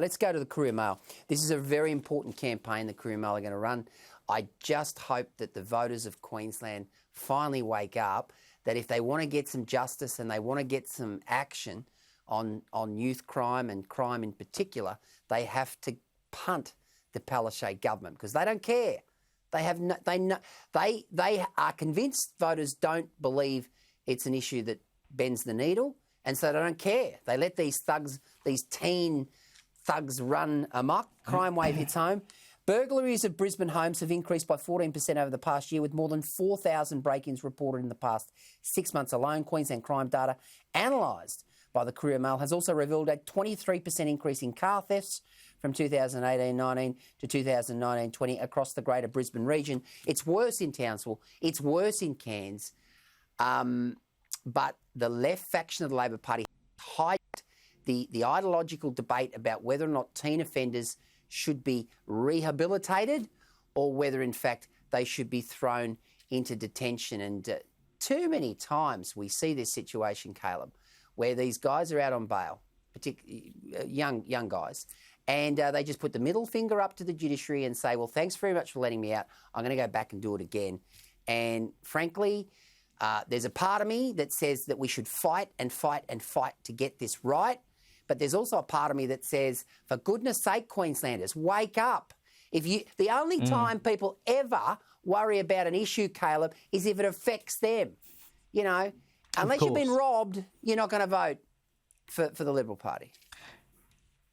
Let's go to the Courier Mail. This is a very important campaign the Courier Mail are going to run. I just hope that the voters of Queensland finally wake up, that if they want to get some justice and they want to get some action on youth crime and crime in particular, they have to punt the Palaszczuk government because they don't care. They are convinced voters don't believe it's an issue that bends the needle, and so they don't care. They let these thugs, these teen thugs run amok. Crime wave hits home. Burglaries of Brisbane homes have increased by 14% over the past year, with more than 4,000 break-ins reported in the past 6 months alone. Queensland crime data analysed by the Courier Mail has also revealed a 23% increase in car thefts from 2018-19 to 2019-20 across the greater Brisbane region. It's worse in Townsville. It's worse in Cairns. But the left faction of the Labor Party hijacked the ideological debate about whether or not teen offenders should be rehabilitated or whether, in fact, they should be thrown into detention. And too many times we see this situation, Caleb, where these guys are out on bail, particularly young guys, and they just put the middle finger up to the judiciary and say, well, thanks very much for letting me out. I'm going to go back and do it again. And frankly, there's a part of me that says that we should fight and fight and fight to get this right. But there's also a part of me that says, for goodness sake, Queenslanders, wake up. The only time people ever worry about an issue, Caleb, is if it affects them. You know, unless you've been robbed, you're not going to vote for the Liberal Party.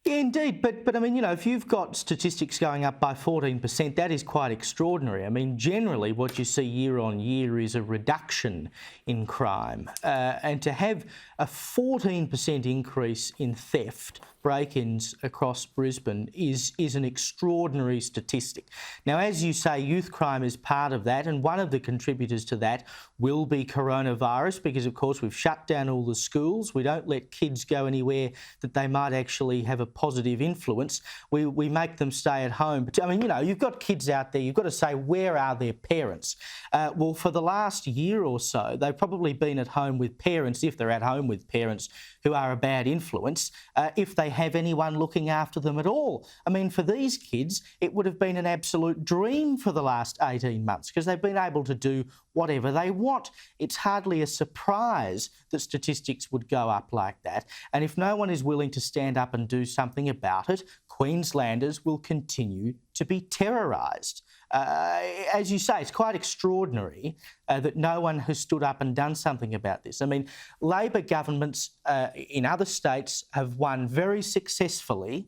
Yeah, indeed, but I mean, you know, if you've got statistics going up by 14%, that is quite extraordinary. I mean, generally what you see year on year is a reduction in crime. And to have a 14% increase in theft, break-ins across Brisbane is an extraordinary statistic. Now, as you say, youth crime is part of that, and one of the contributors to that will be coronavirus because, of course, we've shut down all the schools. We don't let kids go anywhere that they might actually have a positive influence. We make them stay at home. But, I mean, you know, you've got kids out there, you've got to say, where are their parents? Well, for the last year or so, they've probably been at home with parents, if they're at home with parents who are a bad influence, if they have anyone looking after them at all. I mean, for these kids, it would have been an absolute dream for the last 18 months because they've been able to do whatever they want. It's hardly a surprise that statistics would go up like that. And if no one is willing to stand up and do something about it, Queenslanders will continue to be terrorised. As you say, it's quite extraordinary that no one has stood up and done something about this. I mean, Labor governments in other states have won very successfully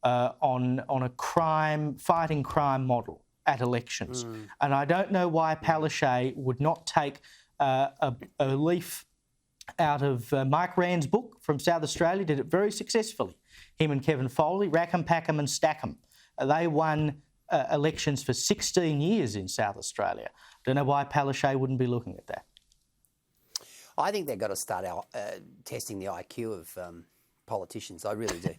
on a fighting crime model at elections. And I don't know why Palaszczuk would not take a leaf out of Mike Rand's book from South Australia. Did it very successfully. Him and Kevin Foley, rack 'em, pack 'em and stack 'em. They won elections for 16 years in South Australia. Don't know why Palaszczuk wouldn't be looking at that. I think they've got to start testing the IQ of politicians. I really do.